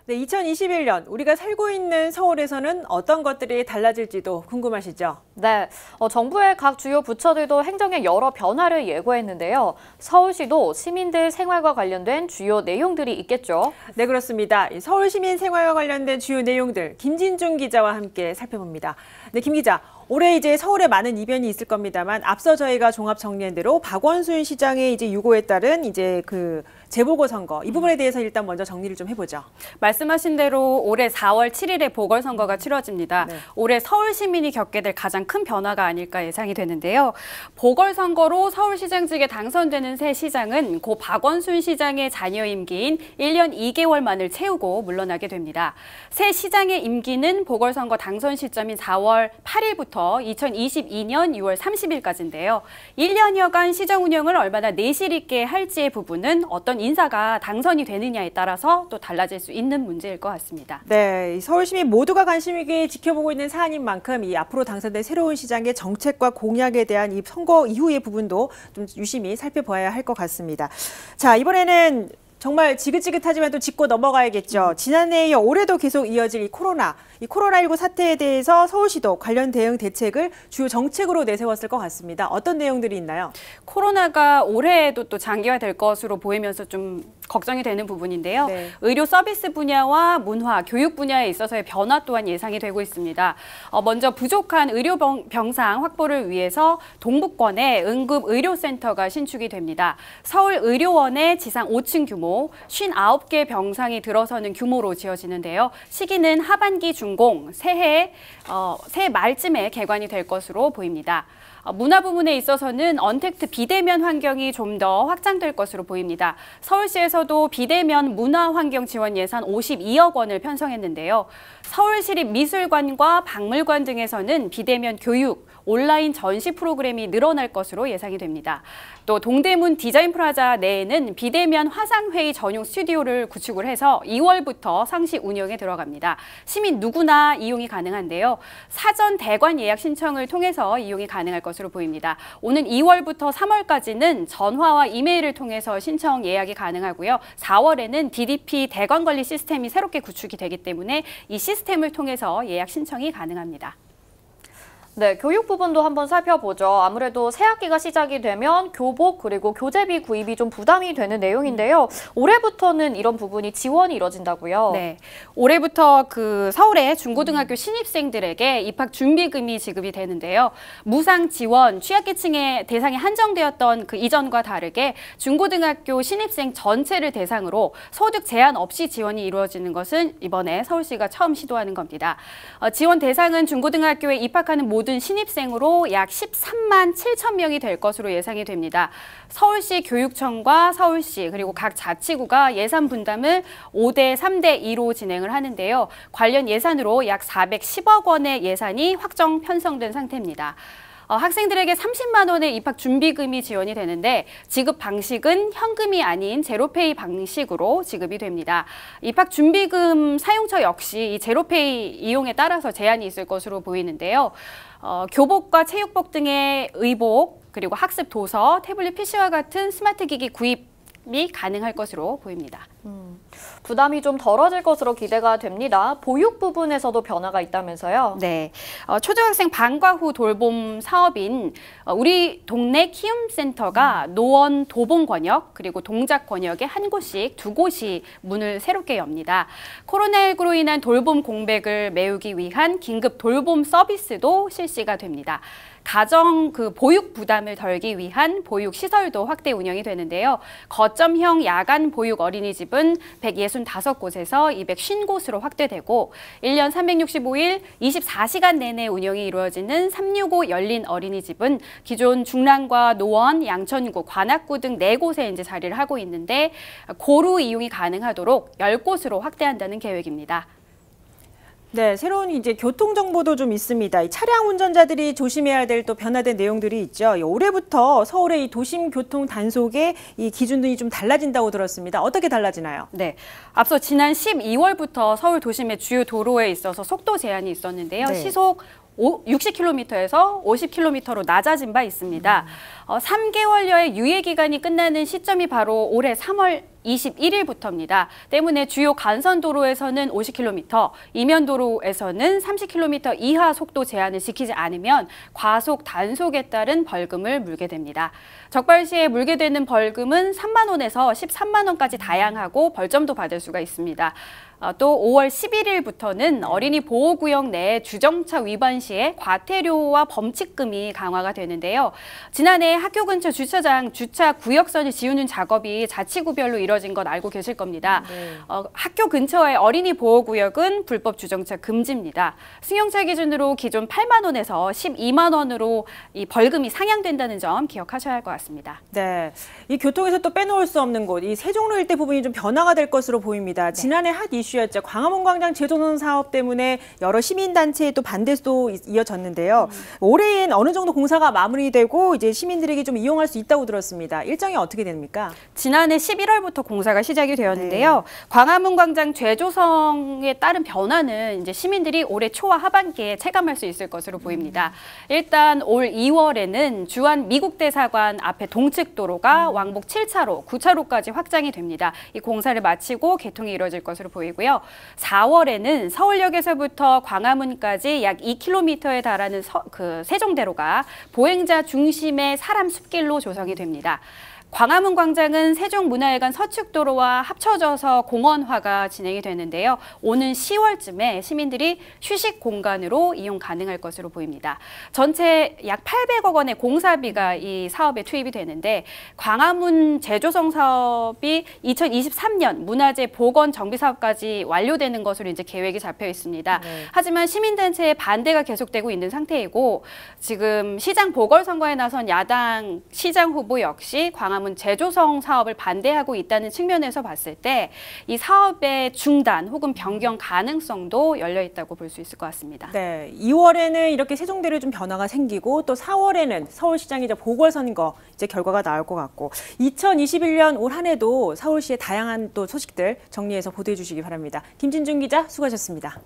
네, 2021년 우리가 살고 있는 서울에서는 어떤 것들이 달라질지도 궁금하시죠? 네, 정부의 각 주요 부처들도 행정의 여러 변화를 예고했는데요. 서울시도 시민들 생활과 관련된 주요 내용들이 있겠죠? 네, 그렇습니다. 서울 시민 생활과 관련된 주요 내용들 김진중 기자와 함께 살펴봅니다. 네, 김 기자. 올해 이제 서울에 많은 이변이 있을 겁니다만 앞서 저희가 종합 정리한 대로 박원순 시장의 이제 유고에 따른 이제 그 재보궐선거 이 부분에 대해서 일단 먼저 정리를 좀 해보죠. 말씀하신 대로 올해 4월 7일에 보궐선거가 치러집니다. 네. 올해 서울 시민이 겪게 될 가장 큰 변화가 아닐까 예상이 되는데요. 보궐선거로 서울시장직에 당선되는 새 시장은 고 박원순 시장의 잔여 임기인 1년 2개월만을 채우고 물러나게 됩니다. 새 시장의 임기는 보궐선거 당선 시점인 4월 8일부터 2022년 6월 30일까지인데요. 1년여간 시정 운영을 얼마나 내실 있게 할지의 부분은 어떤 인사가 당선이 되느냐에 따라서 또 달라질 수 있는 문제일 것 같습니다. 네, 서울 시민 모두가 관심 있게 지켜보고 있는 사안인 만큼 이 앞으로 당선된 새로운 시장의 정책과 공약에 대한 이 선거 이후의 부분도 좀 유심히 살펴봐야 할 것 같습니다. 자, 이번에는 정말 지긋지긋하지만 또 짚고 넘어가야겠죠. 지난해에 이어 올해도 계속 이어질 이 코로나19 사태에 대해서 서울시도 관련 대응 대책을 주요 정책으로 내세웠을 것 같습니다. 어떤 내용들이 있나요? 코로나가 올해에도 또 장기화될 것으로 보이면서 좀 걱정이 되는 부분인데요. 네. 의료 서비스 분야와 문화, 교육 분야에 있어서의 변화 또한 예상이 되고 있습니다. 먼저 부족한 의료 병상 확보를 위해서 동북권에 응급의료센터가 신축이 됩니다. 서울의료원의 지상 5층 규모, 59개 병상이 들어서는 규모로 지어지는데요. 시기는 하반기 준공, 새해 말쯤에 개관이 될 것으로 보입니다. 문화 부문에 있어서는 언택트 비대면 환경이 좀 더 확장될 것으로 보입니다. 서울시에서도 비대면 문화 환경 지원 예산 52억 원을 편성했는데요. 서울시립미술관과 박물관 등에서는 비대면 교육, 온라인 전시 프로그램이 늘어날 것으로 예상이 됩니다. 또 동대문 디자인 프라자 내에는 비대면 화상회의 전용 스튜디오를 구축을 해서 2월부터 상시 운영에 들어갑니다. 시민 누구나 이용이 가능한데요. 사전 대관 예약 신청을 통해서 이용이 가능할 것으로 보입니다. 오는 2월부터 3월까지는 전화와 이메일을 통해서 신청 예약이 가능하고요. 4월에는 DDP 대관 관리 시스템이 새롭게 구축이 되기 때문에 이 시스템을 통해서 예약 신청이 가능합니다. 네, 교육 부분도 한번 살펴보죠. 아무래도 새 학기가 시작이 되면 교복 그리고 교재비 구입이 좀 부담이 되는 내용인데요. 올해부터는 이런 부분이 지원이 이뤄진다고요? 네, 올해부터 서울의 중고등학교 신입생들에게 입학 준비금이 지급이 되는데요. 무상 지원, 취약계층의 대상이 한정되었던 이전과 다르게 중고등학교 신입생 전체를 대상으로 소득 제한 없이 지원이 이루어지는 것은 이번에 서울시가 처음 시도하는 겁니다. 지원 대상은 중고등학교에 입학하는 모든 신입생으로 약 13만 7천 명이 될 것으로 예상이 됩니다. 서울시 교육청과 서울시 그리고 각 자치구가 예산 분담을 5대 3대 2로 진행을 하는데요. 관련 예산으로 약 410억 원의 예산이 확정 편성된 상태입니다. 학생들에게 30만 원의 입학 준비금이 지원이 되는데 지급 방식은 현금이 아닌 제로페이 방식으로 지급이 됩니다. 입학 준비금 사용처 역시 이 제로페이 이용에 따라서 제한이 있을 것으로 보이는데요. 교복과 체육복 등의 의복, 그리고 학습 도서, 태블릿 PC와 같은 스마트 기기 구입이 가능할 것으로 보입니다. 부담이 좀 덜어질 것으로 기대가 됩니다. 보육 부분에서도 변화가 있다면서요? 네, 초등학생 방과 후 돌봄 사업인 우리 동네 키움센터가 노원 도봉 권역 그리고 동작 권역에 한 곳씩 두 곳이 문을 새롭게 엽니다. 코로나19로 인한 돌봄 공백을 메우기 위한 긴급 돌봄 서비스도 실시가 됩니다. 가정 보육 부담을 덜기 위한 보육 시설도 확대 운영이 되는데요. 거점형 야간 보육 어린이집은 165곳에서 250곳으로 확대되고 1년 365일 24시간 내내 운영이 이루어지는 365 열린 어린이집은 기존 중랑과 노원, 양천구, 관악구 등 4곳에 이제 자리를 하고 있는데 고루 이용이 가능하도록 10곳으로 확대한다는 계획입니다. 네, 새로운 이제 교통 정보도 좀 있습니다. 이 차량 운전자들이 조심해야 될 또 변화된 내용들이 있죠. 올해부터 서울의 이 도심 교통 단속의 이 기준들이 좀 달라진다고 들었습니다. 어떻게 달라지나요? 네, 앞서 지난 12월부터 서울 도심의 주요 도로에 있어서 속도 제한이 있었는데요. 네. 시속 60km에서 50km로 낮아진 바 있습니다. 3개월여의 유예 기간이 끝나는 시점이 바로 올해 3월 21일부터입니다. 때문에 주요 간선도로에서는 50km, 이면도로에서는 30km 이하 속도 제한을 지키지 않으면 과속 단속에 따른 벌금을 물게 됩니다. 적발 시에 물게 되는 벌금은 3만 원에서 13만 원까지 다양하고 벌점도 받을 수가 있습니다. 또 5월 11일부터는 어린이 보호구역 내 주정차 위반 시에 과태료와 범칙금이 강화가 되는데요. 지난해 학교 근처 주차장 주차 구역선을 지우는 작업이 자치구별로 이뤄진 건 알고 계실 겁니다. 학교 근처의 어린이 보호구역은 불법 주정차 금지입니다. 승용차 기준으로 기존 8만 원에서 12만 원으로 이 벌금이 상향된다는 점 기억하셔야 할 것 같습니다. 네, 이 교통에서 또 빼놓을 수 없는 곳, 이 세종로 일대 부분이 좀 변화가 될 것으로 보입니다. 지난해 핫 이슈였죠. 광화문 광장 재조성 사업 때문에 여러 시민단체의 또 반대도 이어졌는데요. 올해엔 어느 정도 공사가 마무리되고 이제 시민들에게 좀 이용할 수 있다고 들었습니다. 일정이 어떻게 됩니까? 지난해 11월부터 공사가 시작이 되었는데요. 광화문 광장 재조성에 따른 변화는 이제 시민들이 올해 초와 하반기에 체감할 수 있을 것으로 보입니다. 일단 올 2월에는 주한 미국대사관 앞에 동측도로가 왕복 7차로, 9차로까지 확장이 됩니다. 이 공사를 마치고 개통이 이루어질 것으로 보이고요. 4월에는 서울역에서부터 광화문까지 약 2km에 달하는 세종대로가 보행자 중심의 사람 숲길로 조성이 됩니다. 광화문 광장은 세종문화회관 서측도로와 합쳐져서 공원화가 진행이 되는데요. 오는 10월쯤에 시민들이 휴식 공간으로 이용 가능할 것으로 보입니다. 전체 약 800억 원의 공사비가 이 사업에 투입이 되는데 광화문 재조성 사업이 2023년 문화재 복원 정비 사업까지 완료되는 것으로 이제 계획이 잡혀 있습니다. 하지만 시민단체의 반대가 계속되고 있는 상태이고 지금 시장 보궐선거에 나선 야당 시장 후보 역시 광화문 재조성 사업을 반대하고 있다는 측면에서 봤을 때 이 사업의 중단 혹은 변경 가능성도 열려 있다고 볼 수 있을 것 같습니다. 네, 2월에는 이렇게 세종대로 좀 변화가 생기고 또 4월에는 서울시장이 이제 보궐선거 이제 결과가 나올 것 같고 2021년 올 한 해도 서울시의 다양한 또 소식들 정리해서 보도해 주시기 바랍니다. 김진중 기자 수고하셨습니다.